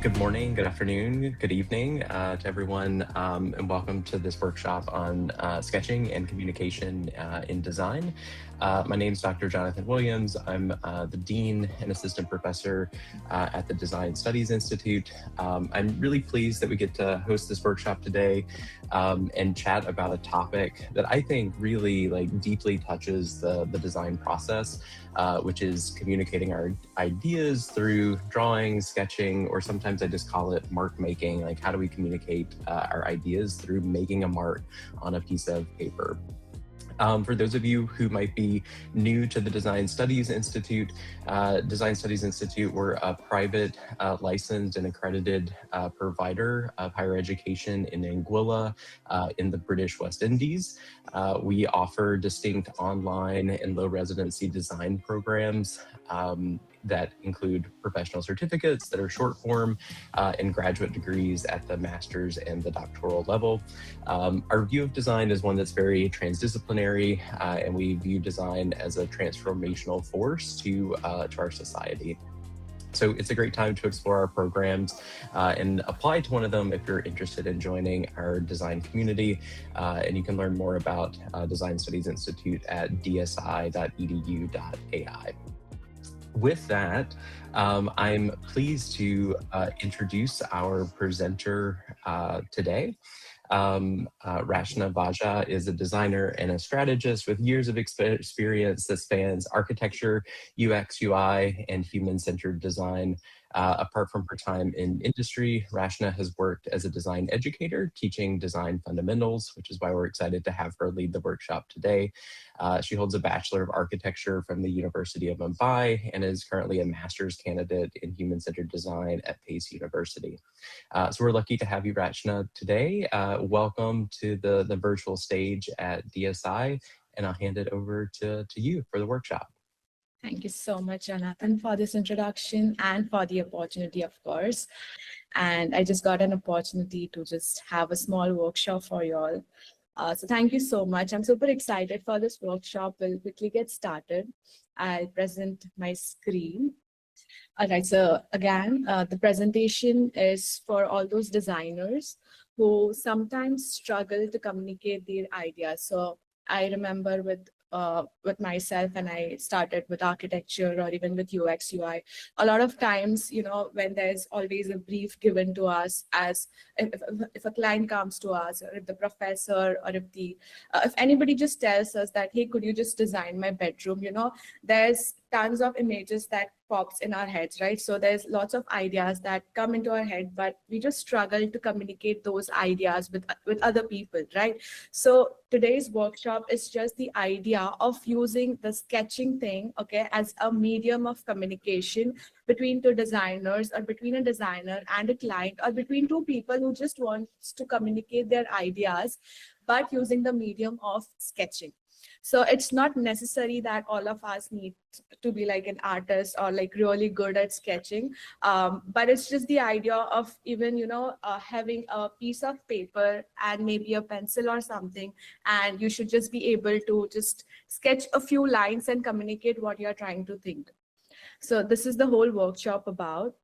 Good morning, good afternoon, good evening to everyone, and welcome to this workshop on sketching and communication in design. My name is Dr. Jonathan Williams. I'm the Dean and Assistant Professor at the Design Studies Institute. I'm really pleased that we get to host this workshop today and chat about a topic that I think really deeply touches the design process, which is communicating our ideas through drawing, sketching, or sometimes I just call it mark making. Like, how do we communicate our ideas through making a mark on a piece of paper? For those of you who might be new to the Design Studies Institute, we're a private, licensed and accredited provider of higher education in Anguilla in the British West Indies. We offer distinct online and low residency design programs that include professional certificates that are short form and graduate degrees at the master's and the doctoral level. Our view of design is one that's very transdisciplinary, and we view design as a transformational force to our society. So it's a great time to explore our programs and apply to one of them if you're interested in joining our design community. And you can learn more about Design Studies Institute at dsi.edu.ai. With that, I'm pleased to introduce our presenter today. Rachana Vaja is a designer and a strategist with years of experience that spans architecture, UX, UI, and human-centered design. Apart from her time in industry, Rachana has worked as a design educator, teaching design fundamentals, which is why we're excited to have her lead the workshop today. She holds a Bachelor of Architecture from the University of Mumbai and is currently a master's candidate in human-centered design at Pace University. So we're lucky to have you, Rachana, today. Welcome to the virtual stage at DSI, and I'll hand it over to you for the workshop. Thank you so much, Jonathan, for this introduction and for the opportunity, of course. And I just got an opportunity to just have a small workshop for you all. So thank you so much. I'm super excited for this workshop. We'll quickly get started. I'll present my screen. All right, so again, the presentation is for all those designers who sometimes struggle to communicate their ideas. So I remember with myself, and I started with architecture or even with UX, UI, a lot of times, when there's always a brief given to us, as if a client comes to us, or if the professor, or if anybody just tells us that, hey, could you just design my bedroom? There's tons of images that pops in our heads, right? So there's lots of ideas that come into our head, but we just struggle to communicate those ideas with other people, right? So today's workshop is just the idea of using the sketching thing, okay, as a medium of communication between two designers, or between a designer and a client, or between two people who just want to communicate their ideas, but using the medium of sketching. So it's not necessary that all of us need to be like an artist or like really good at sketching, but it's just the idea of even, having a piece of paper and maybe a pencil or something, and you should just be able to just sketch a few lines and communicate what you're trying to think. So this is the whole workshop about.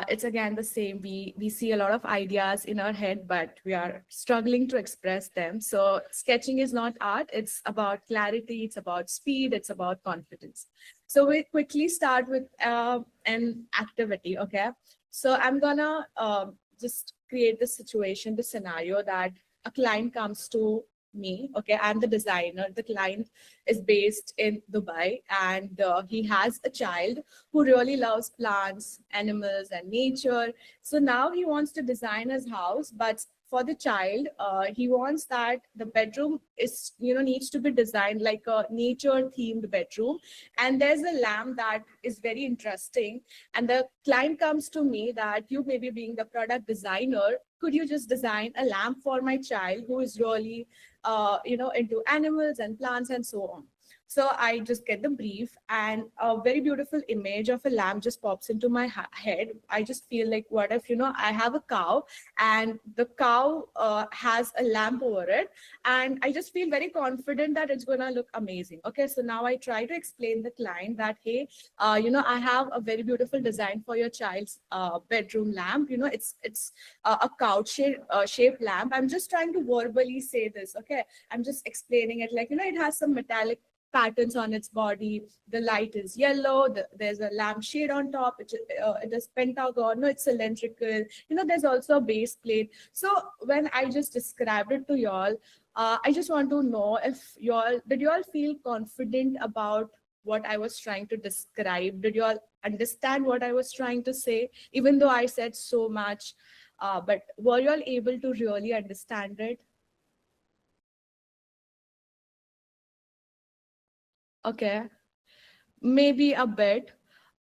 It's again the same. We see a lot of ideas in our head, but we are struggling to express them. So sketching is not art. It's about clarity. It's about speed. It's about confidence. So we quickly start with an activity. Okay. So I'm gonna just create the situation, the scenario that a client comes to me. Okay, I'm the designer. The client is based in Dubai, and he has a child who really loves plants, animals, and nature. So now he wants to design his house, but for the child, he wants that the bedroom is, needs to be designed like a nature themed bedroom. And there's a lamp that is very interesting. And the client comes to me that, you maybe being the product designer, could you just design a lamp for my child who is really, into animals and plants and so on. So I just get the brief, and a very beautiful image of a lamb just pops into my head. I just feel like, what if, I have a cow, and the cow has a lamp over it, and I just feel very confident that it's going to look amazing. Okay, so now I try to explain the client that, hey, I have a very beautiful design for your child's bedroom lamp. It's a couch shaped lamp. I'm just trying to verbally say this. Okay, I'm just explaining it like, it has some metallic patterns on its body. The light is yellow. There's a lampshade on top. It is pentagon. No, it's cylindrical. There's also a base plate. So when I just described it to y'all, I just want to know if did y'all feel confident about what I was trying to describe? Did y'all understand what I was trying to say, even though I said so much? But were y'all able to really understand it? Okay, maybe a bit,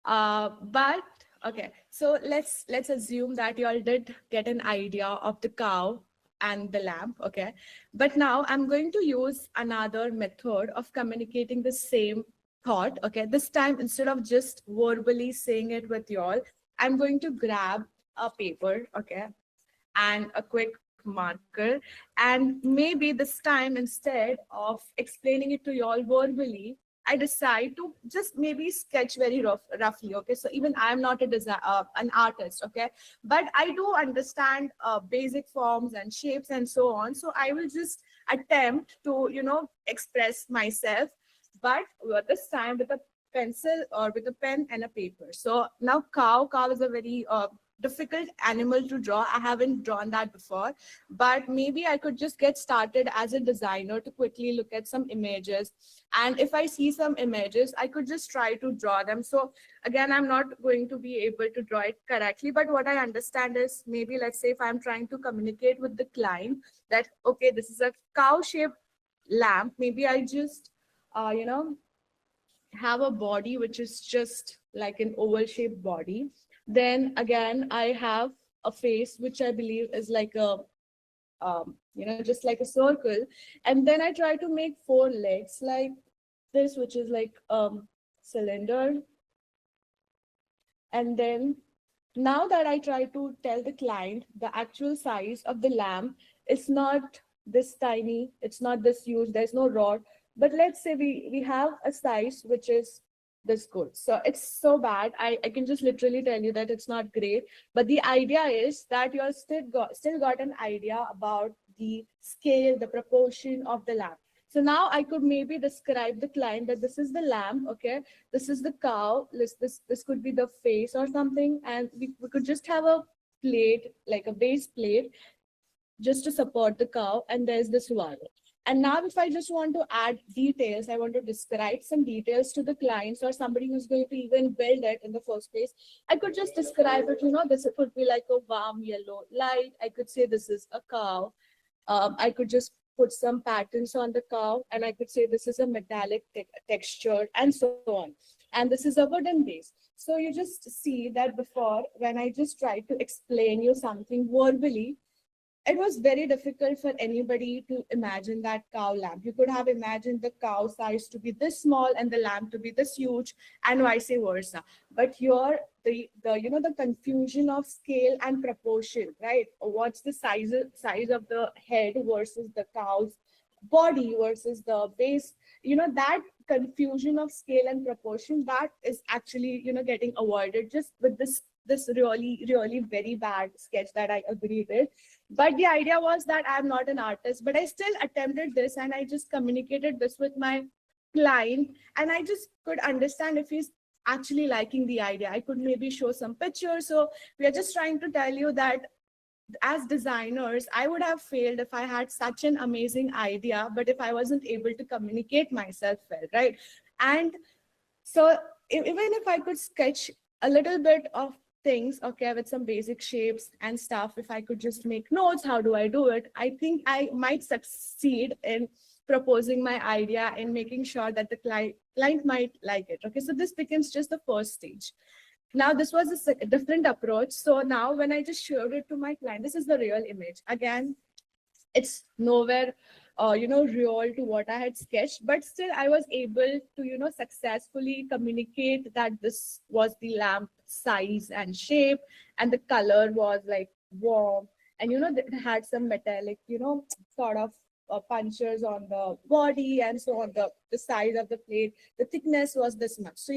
but okay. So let's assume that you all did get an idea of the cow and the lamp. Okay, but now I'm going to use another method of communicating the same thought. Okay, this time instead of just verbally saying it with y'all, I'm going to grab a paper. Okay, and a quick marker. And maybe this time, instead of explaining it to you all verbally, I decide to just maybe sketch very roughly. Okay, so even I'm not an artist. Okay, but I do understand basic forms and shapes and so on. So I will just attempt to express myself, but this time with a pencil or with a pen and a paper. So now cow is a very difficult animal to draw. I haven't drawn that before, but maybe I could just get started as a designer to quickly look at some images. And if I see some images, I could just try to draw them. So again, I'm not going to be able to draw it correctly, but what I understand is, maybe let's say if I'm trying to communicate with the client that, okay, this is a cow shaped lamp, maybe I just, uh, you know, have a body which is just like an oval shaped body. Then again, I have a face which I believe is like a just like a circle. And then I try to make four legs like this, which is like cylinder. And then now that I try to tell the client the actual size of the lamp, it's not this tiny, it's not this huge, there's no rod. But let's say we have a size which is this good. So it's so bad. I can just literally tell you that it's not great. But the idea is that you're still got an idea about the scale, the proportion of the lamp. So now I could maybe describe the client that this is the lamp, okay? This is the cow. This could be the face or something, and we could just have a plate, like a base plate, just to support the cow, and there's this wire. And now if I just want to add details, I want to describe some details to the clients or somebody who's going to even build it in the first place, I could just describe it, this could be like a warm yellow light. I could say this is a cow. I could just put some patterns on the cow, and I could say this is a metallic texture and so on. And this is a wooden base. So you just see that before, when I just tried to explain you something verbally, it was very difficult for anybody to imagine that cow lamp. You could have imagined the cow size to be this small and the lamp to be this huge, and vice versa. But here, the confusion of scale and proportion, right? What's the size of the head versus the cow's body versus the base? That confusion of scale and proportion, that is actually getting avoided just with this really, really very bad sketch that I agreed with. But the idea was that I'm not an artist, but I still attempted this, and I just communicated this with my client, and I just could understand if he's actually liking the idea. I could maybe show some pictures. So we are just trying to tell you that as designers, I would have failed if I had such an amazing idea, but if I wasn't able to communicate myself well, right? And so even if I could sketch a little bit of things, okay, with some basic shapes and stuff, if I could just make notes, how do I do it? I think I might succeed in proposing my idea and making sure that the client might like it. Okay, so this becomes just the first stage. Now, this was a different approach. So now when I just showed it to my client, this is the real image. Again, it's nowhere real to what I had sketched, but still I was able to, successfully communicate that this was the lamp size and shape, and the color was like warm, and it had some metallic, sort of punctures on the body, and so on the size of the plate, the thickness was this much. So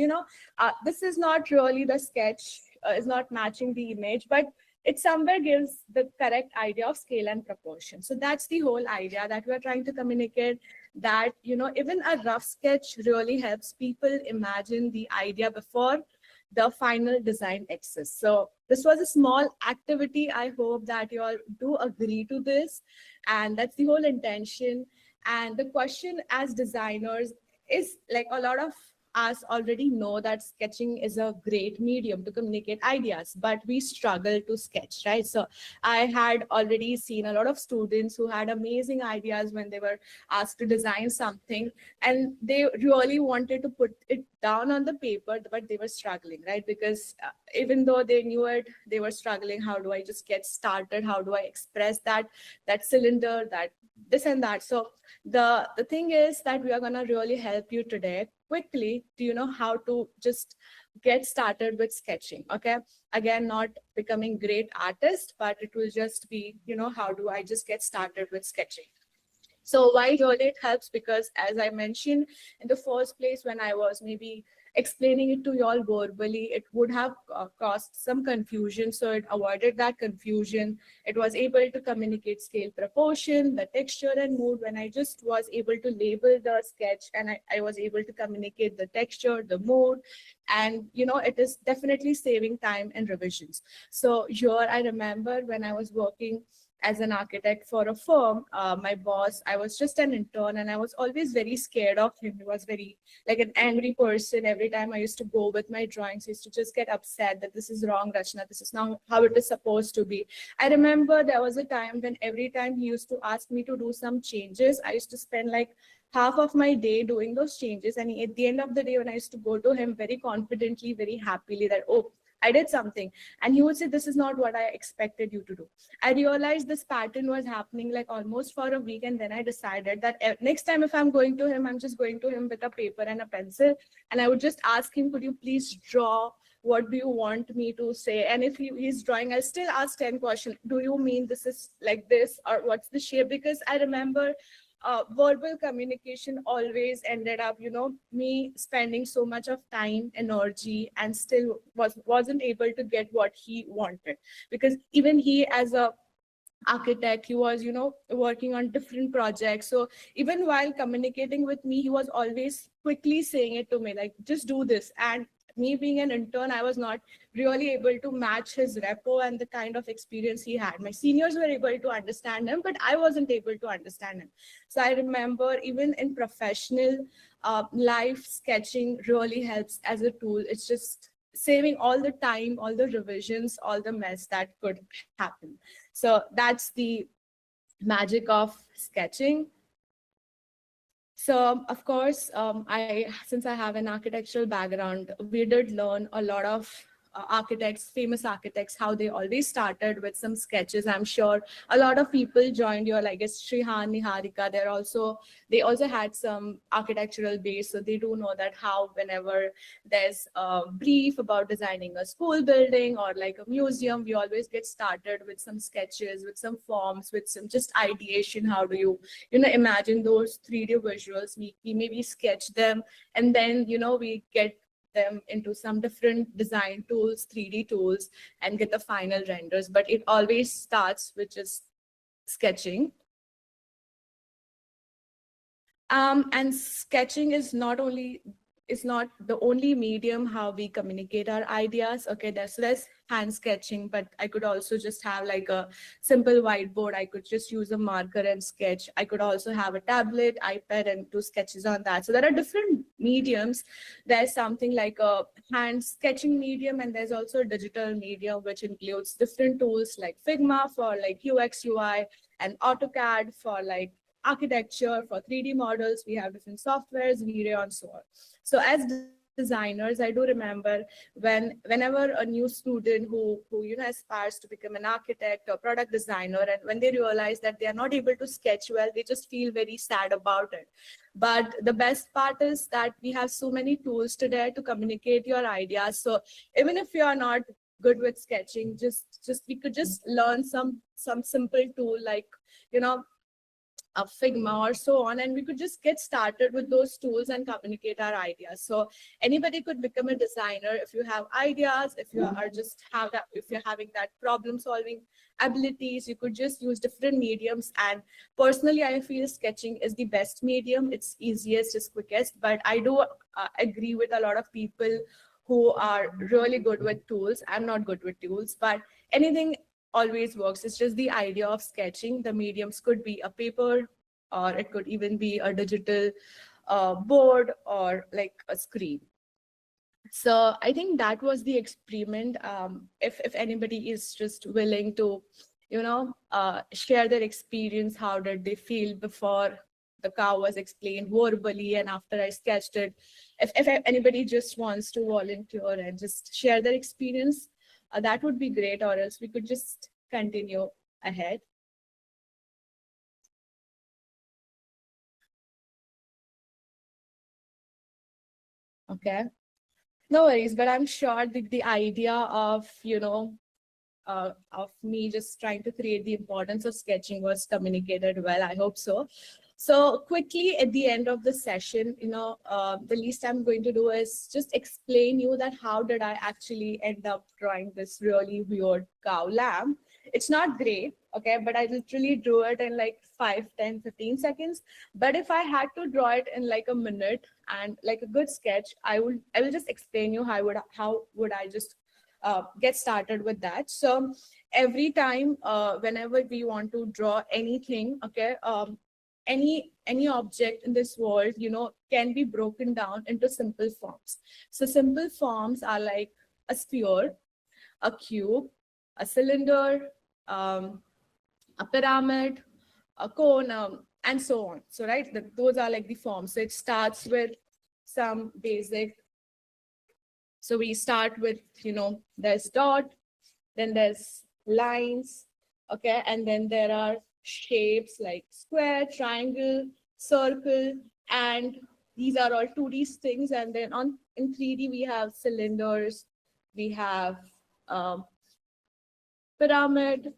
this is not really the sketch, is not matching the image, but it somewhere gives the correct idea of scale and proportion. So that's the whole idea that we're trying to communicate, that even a rough sketch really helps people imagine the idea before the final design exists. So this was a small activity. I hope that you all do agree to this, and that's the whole intention. And the question as designers is like, a lot of us already know that sketching is a great medium to communicate ideas, but we struggle to sketch, right? So I had already seen a lot of students who had amazing ideas when they were asked to design something, and they really wanted to put it down on the paper, but they were struggling, right? Because even though they knew it, they were struggling. How do I just get started? How do I express that cylinder, that this and that? So the thing is that we are going to really help you today quickly to how to just get started with sketching. Okay, again, not becoming great artist, but it will just be how do I just get started with sketching. So why really it helps? Because as I mentioned in the first place, when I was maybe explaining it to you all verbally, it would have caused some confusion. So it avoided that confusion. It was able to communicate scale, proportion, the texture and mood, when I just was able to label the sketch, and I was able to communicate the texture, the mood, and it is definitely saving time and revisions. So here I remember when I was working as an architect for a firm, my boss, I was just an intern, and I was always very scared of him. He was very like an angry person. Every time I used to go with my drawings, he used to just get upset that this is wrong, Rachana, this is not how it is supposed to be. I remember there was a time when every time he used to ask me to do some changes, I used to spend like half of my day doing those changes. And at the end of the day, when I used to go to him very confidently, very happily, that, oh, I did something. And he would say, this is not what I expected you to do. I realized this pattern was happening like almost for a week. And then I decided that next time if I'm going to him, I'm just going to him with a paper and a pencil. And I would just ask him, could you please draw? What do you want me to say? And if he's drawing, I'll still ask 10 questions. Do you mean this is like this, or what's the shape? Because I remember verbal communication always ended up, me spending so much of time, energy, and still wasn't able to get what he wanted. Because even he, as a architect, he was working on different projects. So even while communicating with me, he was always quickly saying it to me, like, just do this. And me being an intern, I was not really able to match his repo and the kind of experience he had. My seniors were able to understand him, but I wasn't able to understand him. So I remember even in professional life, sketching really helps as a tool. It's just saving all the time, all the revisions, all the mess that could happen. So that's the magic of sketching. So of course, since I have an architectural background, we did learn a lot of architects, famous architects, how they always started with some sketches. I'm sure a lot of people joined your, like, Srihan, Niharika. They also had some architectural base, so they do know that how whenever there's a brief about designing a school building or like a museum, we always get started with some sketches, with some forms, with some just ideation. How do you imagine those 3D visuals? We maybe sketch them, and then we get them into some different design tools, 3D tools, and get the final renders. But it always starts with just sketching. And sketching is not the only medium how we communicate our ideas. Okay, there's hand sketching, but I could also just have like a simple whiteboard. I could just use a marker and sketch. I could also have a tablet, iPad, and do sketches on that. So there are different mediums. There's something like a hand sketching medium, and there's also a digital medium, which includes different tools like Figma for like UX, UI, and AutoCAD for like architecture. For 3D models, we have different softwares, video, and so on. So as designers, I do remember whenever a new student who aspires to become an architect or product designer, and when they realize that they are not able to sketch well, they just feel very sad about it. But the best part is that we have so many tools today to communicate your ideas. So even if you are not good with sketching, just we could just learn some simple tool like you know a Figma or so on, and we could just get started with those tools and communicate our ideas. So anybody could become a designer if you have ideas, if you are just have that, if you're having that problem solving abilities, you could just use different mediums. And personally, I feel sketching is the best medium. It's easiest, it's quickest, but I do agree with a lot of people who are really good with tools. I'm not good with tools, but anything always works. It's just the idea of sketching. The mediums could be a paper, or it could even be a digital board or like a screen. So I think that was the experiment. If anybody is just willing to, share their experience, how did they feel before the cow was explained verbally and after I sketched it. If anybody just wants to volunteer and just share their experience, that would be great, or else we could just continue ahead. Okay, no worries, but I'm sure the idea of, of me just trying to create the importance of sketching was communicated well. I hope so. So quickly at the end of the session, the least I'm going to do is just explain you that how did I actually end up drawing this really weird cow lamb. It's not great, okay, but I literally drew it in like 5, 10, 15 seconds. But if I had to draw it in like a minute and like a good sketch, I will just explain you how would I just get started with that. So every time, whenever we want to draw anything, okay, any object in this world, can be broken down into simple forms. So simple forms are like a sphere, a cube, a cylinder, a pyramid, a cone, and so on. So right, those are like the forms. So it starts with some basic. So we start with, there's dot, then there's lines, okay, and then there are shapes like square, triangle, circle, and these are all 2D things. And then in 3D we have cylinders, we have pyramid,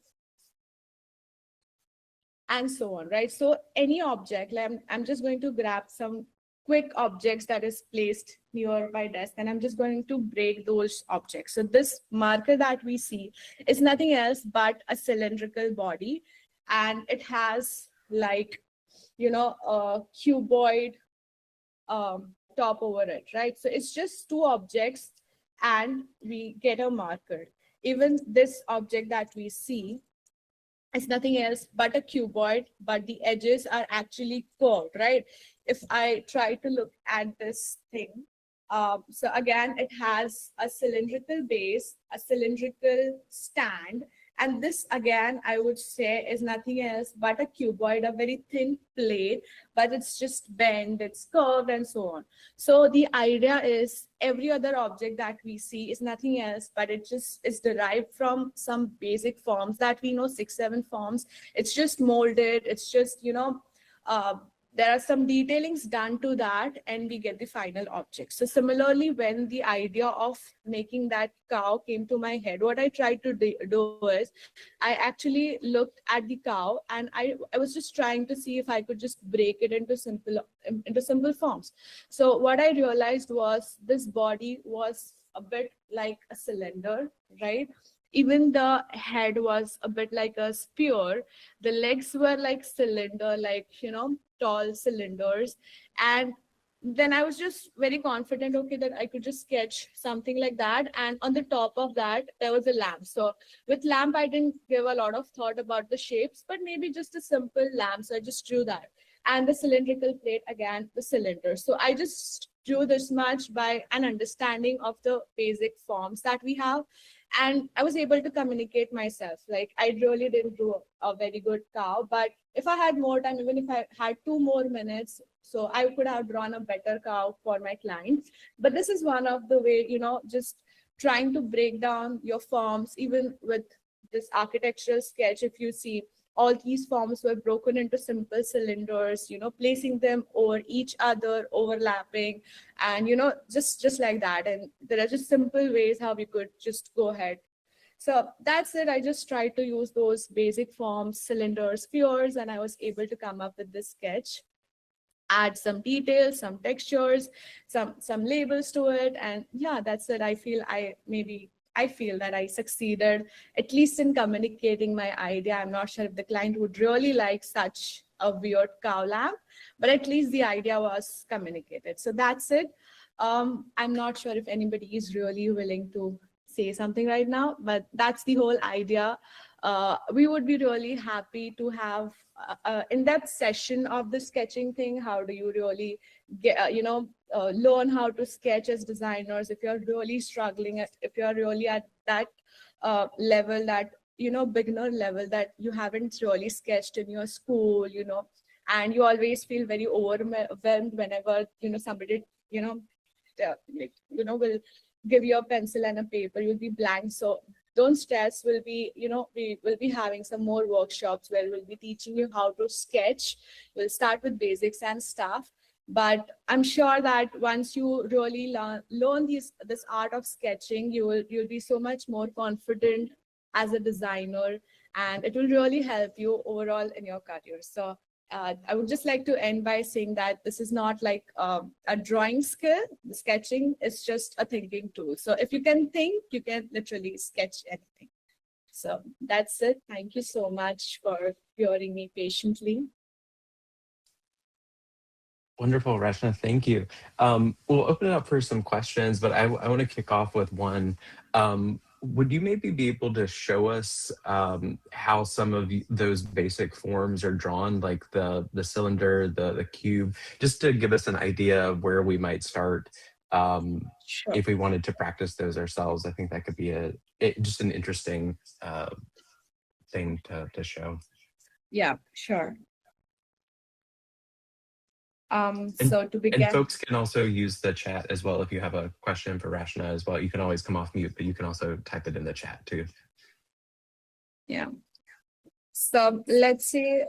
and so on, right? So any object, like I'm just going to grab some quick objects that is placed near my desk, and I'm just going to break those objects. So this marker that we see is nothing else but a cylindrical body, and it has like, a cuboid top over it, right? So it's just two objects and we get a marker. Even this object that we see, it's nothing else but a cuboid, but the edges are actually curved, right? If I try to look at this thing, so again, it has a cylindrical base, a cylindrical stand, and this again, I would say, is nothing else but a cuboid, a very thin plate, but it's just bent, it's curved, and so on. So the idea is every other object that we see is nothing else, but it just is derived from some basic forms that we know, 6, 7 forms. It's just molded. It's just, there are some detailings done to that, and we get the final object. So similarly, when the idea of making that cow came to my head, what I tried to do is I actually looked at the cow, and I was just trying to see if I could just break it into simple forms. So what I realized was this body was a bit like a cylinder, right? Even the head was a bit like a spear. The legs were like cylinder, like, tall cylinders. And then I was just very confident, okay, that I could just sketch something like that. And on the top of that, there was a lamp. So with lamp, I didn't give a lot of thought about the shapes, but maybe just a simple lamp. So I just drew that. And the cylindrical plate, again, the cylinder. So I just drew this much by an understanding of the basic forms that we have. And I was able to communicate myself. Like, I really didn't do a very good cow, but if I had more time, even if I had 2 more minutes, So I could have drawn a better cow for my clients. But this is one of the way, just trying to break down your forms, even with this architectural sketch. If you see, all these forms were broken into simple cylinders, placing them over each other, overlapping, and just like that. And there are just simple ways how we could just go ahead. So that's it. I just tried to use those basic forms, cylinders, spheres, and I was able to come up with this sketch, add some details, some textures, some labels to it. And yeah, that's it. I feel that I succeeded, at least in communicating my idea. I'm not sure if the client would really like such a weird cow lamp, but at least the idea was communicated. So that's it. I'm not sure if anybody is really willing to say something right now, but that's the whole idea. We would be really happy to have in-depth session of the sketching thing. How do you really get, learn how to sketch as designers? If you're really struggling, if you're really at that level, that beginner level, that you haven't really sketched in your school, and you always feel very overwhelmed whenever somebody will give you a pencil and a paper, you'll be blank. So don't stress. We will be having some more workshops where we'll be teaching you how to sketch. We'll start with basics and stuff, but I'm sure that once you really learn this art of sketching, you'll be so much more confident as a designer, and it will really help you overall in your career. So I would just like to end by saying that this is not like a drawing skill. The sketching is just a thinking tool. So if you can think, you can literally sketch anything. So that's it. Thank you so much for hearing me patiently. Wonderful, Rachana. Thank you. We'll open it up for some questions, but I want to kick off with one. Would you maybe be able to show us how some of those basic forms are drawn, like the cylinder, the cube, just to give us an idea of where we might start Sure. if we wanted to practice those ourselves? I think that could be just an interesting thing to show. Yeah, sure. And, So to and begin, folks can also use the chat as well. If you have a question for Rachana as well, you can always come off mute, but you can also type it in the chat too. yeah. So let's say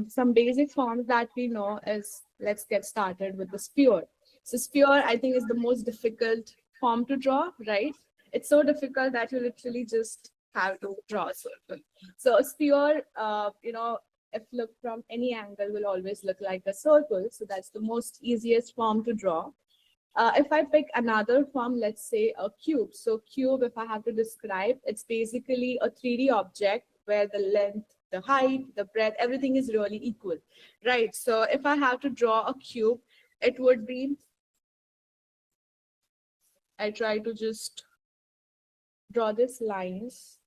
some basic forms that we know is, let's get started with the sphere. So sphere, I think, is the most difficult form to draw, right? It's so difficult that you literally just have to draw a circle. So a sphere, if looked from any angle, will always look like a circle. So that's the most easiest form to draw. If I pick another form, let's say a cube. So cube, if I have to describe, it's basically a 3D object where the length, the height, the breadth, everything is really equal, right? So if I have to draw a cube, it would be, I try to just draw these lines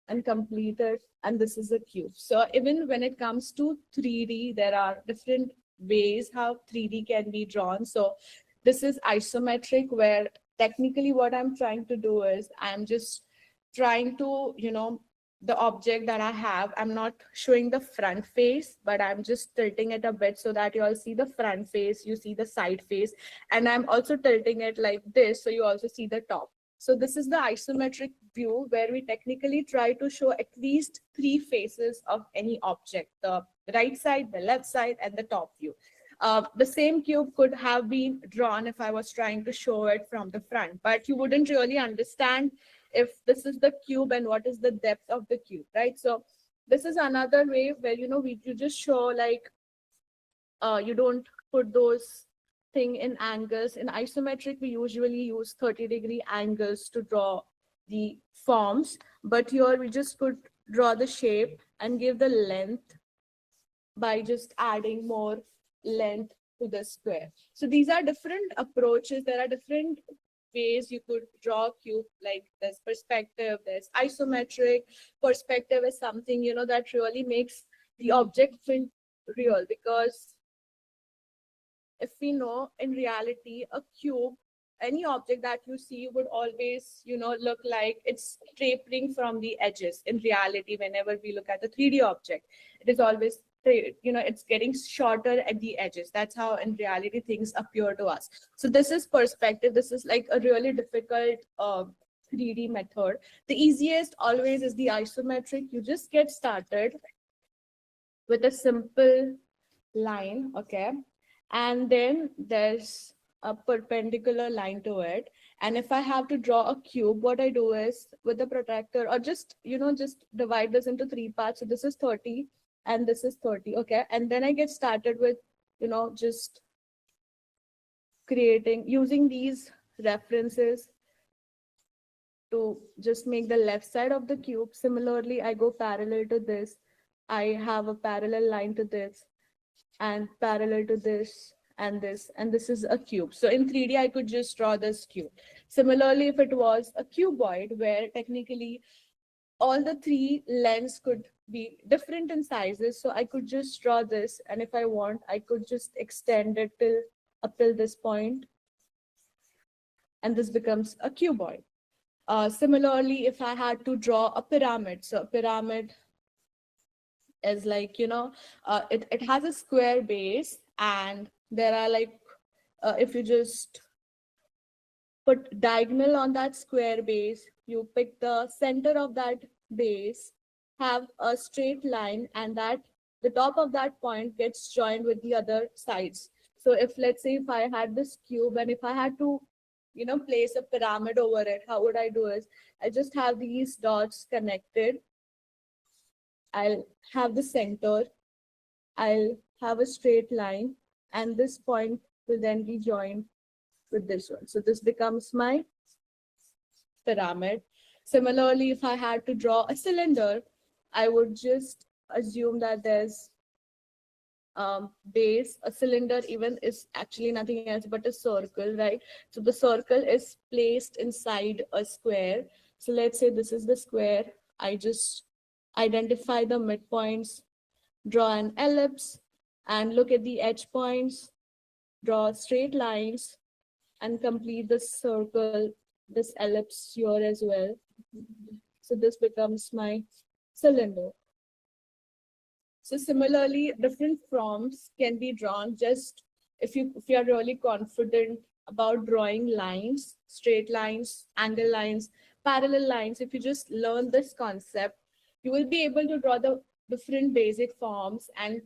and complete it, and this is a cube. So even when it comes to 3D, there are different ways how 3D can be drawn. So this is isometric, where technically what I'm trying to do is I'm just trying to, the object that I have, I'm not showing the front face, but I'm just tilting it a bit so that you all see the front face, you see the side face, and I'm also tilting it like this, so you also see the top. So this is the isometric view where we technically try to show at least 3 faces of any object, the right side, the left side, and the top view. The same cube could have been drawn if I was trying to show it from the front, but you wouldn't really understand if this is the cube and what is the depth of the cube, right? So this is another way where, you just show, like, you don't put those thing in angles. In isometric, we usually use 30-degree angles to draw the forms, but here we just could draw the shape and give the length by just adding more length to the square. So these are different approaches. There are different ways you could draw a cube. Like, there's perspective, there's isometric. Perspective is something, that really makes the object feel real, because if we know, in reality, a cube, any object that you see would always, look like it's tapering from the edges. In reality, whenever we look at the 3D object, it is always it's getting shorter at the edges. That's how in reality things appear to us. So this is perspective. This is like a really difficult 3D method. The easiest always is the isometric. You just get started with a simple line, okay? And then there's a perpendicular line to it. And if I have to draw a cube, what I do is with the protractor, or just, just divide this into 3 parts. So this is 30 and this is 30, okay? And then I get started with, just using these references to just make the left side of the cube. Similarly, I go parallel to this. I have a parallel line to this and parallel to this and this is a cube. So in 3D, I could just draw this cube. Similarly, if it was a cuboid where technically all the 3 lengths could be different in sizes, so I could just draw this, and if I want, I could just extend it up till this point, and this becomes a cuboid. Similarly, if I had to draw a pyramid, so a pyramid is like, it has a square base, and there are like, if you just put diagonal on that square base, you pick the center of that base, have a straight line, and that the top of that point gets joined with the other sides. So if, let's say, if I had this cube and if I had to place a pyramid over it, how would I do is I just have these dots connected. I'll have the center, I'll have a straight line, and this point will then be joined with this one. So this becomes my pyramid. Similarly, if I had to draw a cylinder, I would just assume that there's base. A cylinder even is actually nothing else but a circle, right? So the circle is placed inside a square. So let's say this is the square. I just identify the midpoints, draw an ellipse, and look at the edge points, draw straight lines, and complete the circle, this ellipse here as well. So this becomes my cylinder. So similarly, different forms can be drawn just if you are really confident about drawing lines, straight lines, angle lines, parallel lines. If you just learn this concept, you will be able to draw the different basic forms, and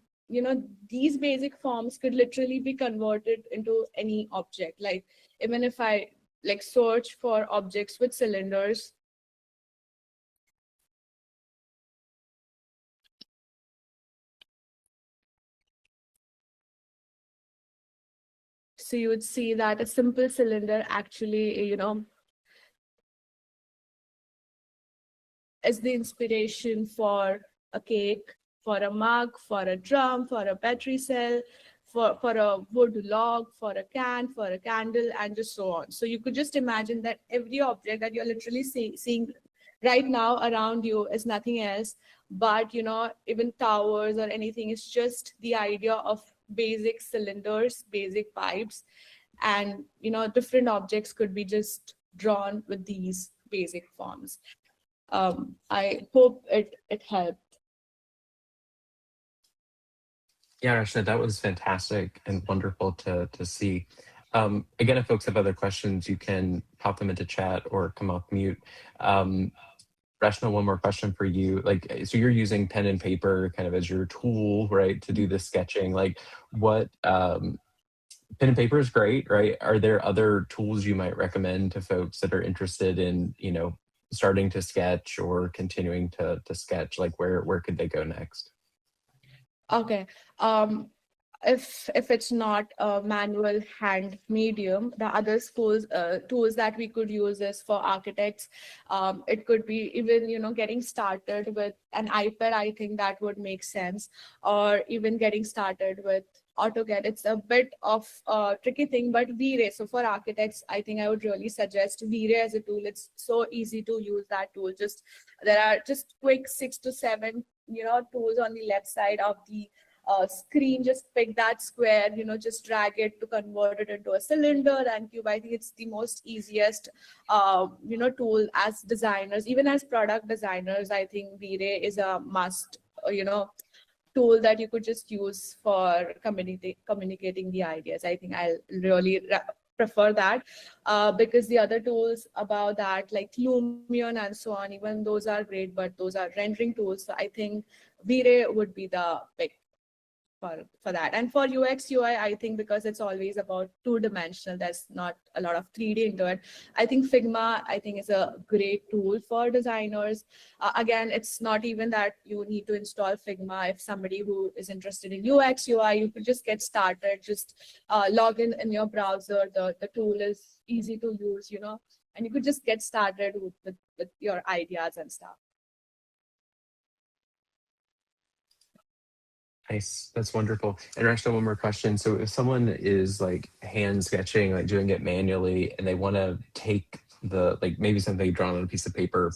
these basic forms could literally be converted into any object. Like even if I like search for objects with cylinders, so you would see that a simple cylinder actually, is the inspiration for a cake, for a mug, for a drum, for a battery cell, for a wood log, for a can, for a candle, and just so on. So you could just imagine that every object that you're literally seeing right now around you is nothing else but, even towers or anything is just the idea of basic cylinders, basic pipes, and, different objects could be just drawn with these basic forms. I hope it helped. Yeah, Rachana, that was fantastic and wonderful to see. Again, if folks have other questions, you can pop them into chat or come off mute. Rachana, one more question for you. Like, so you're using pen and paper kind of as your tool, right, to do this sketching. Like, what pen and paper is great, right? Are there other tools you might recommend to folks that are interested in, starting to sketch or continuing to sketch? Like, where could they go next? Okay. If it's not a manual hand medium, the other tools that we could use is for architects. It could be even getting started with an iPad. I think that would make sense, or even getting started with AutoCAD. It's a bit of a tricky thing, but V-Ray. So for architects, I think I would really suggest V-Ray as a tool. It's so easy to use that tool. There are just quick 6 to 7 tools on the left side of the screen. Just pick that square, just drag it to convert it into a cylinder and cube. I think it's the most easiest tool as designers, even as product designers. I think V-Ray is a must, tool that you could just use for communicating the ideas. I think I'll really prefer that, because the other tools about that, like Lumion and so on, even those are great, but those are rendering tools. So I think V-Ray would be the pick for that. And for UX UI, I think because it's always about two-dimensional, there's not a lot of 3D into it. I think Figma, I think, is a great tool for designers. Again, it's not even that you need to install Figma. If somebody who is interested in UX UI, you could just get started, just log in your browser. The tool is easy to use, and you could just get started with your ideas and stuff. Nice. That's wonderful. And Rachel, one more question. So if someone is like hand sketching, like doing it manually, and they want to take the, like maybe something drawn on a piece of paper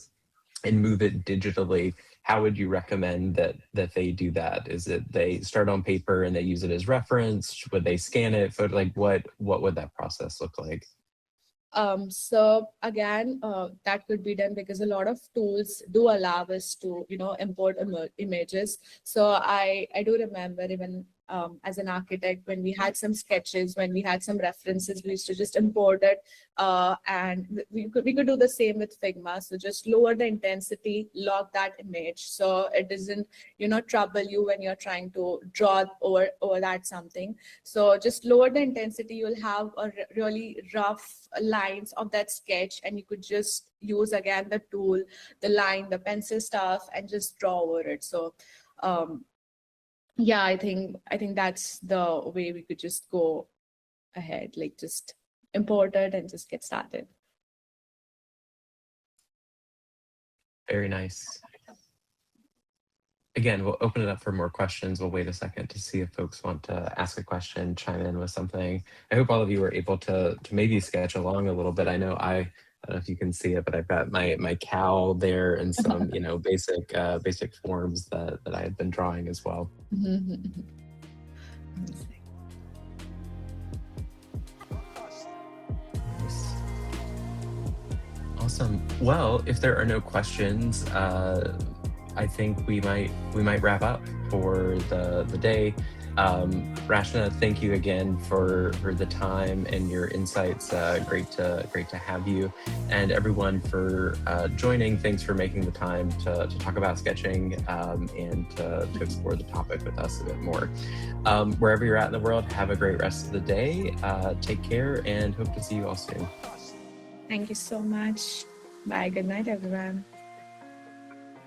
and move it digitally, how would you recommend that they do that? Is it they start on paper and they use it as reference? Would they scan it? Like what would that process look like? So again, that could be done because a lot of tools do allow us to, import images. So I do remember even as an architect, when we had some sketches, when we had some references, we used to just import it, and we could do the same with Figma. So just lower the intensity, log that image, so it doesn't trouble you when you're trying to draw over that something. So just lower the intensity, you'll have a really rough lines of that sketch, and you could just use again the tool, the line, the pencil stuff, and just draw over it. So yeah, I think that's the way we could just go ahead, like just import it and just get started. Very nice. Again, we'll open it up for more questions. We'll wait a second to see if folks want to ask a question, chime in with something. I hope all of you were able to maybe sketch along a little bit. I know I don't know if you can see it, but I've got my cow there and some basic forms that I had been drawing as well. Nice. Awesome. Well, if there are no questions, I think we might wrap up for the day. Rachana, thank you again for the time and your insights. Great to have you, and everyone for joining. Thanks for making the time to talk about sketching and to explore the topic with us a bit more. Wherever you're at in the world, have a great rest of the day. Take care, and hope to see you all soon. Thank you so much. Bye. Good night, everyone.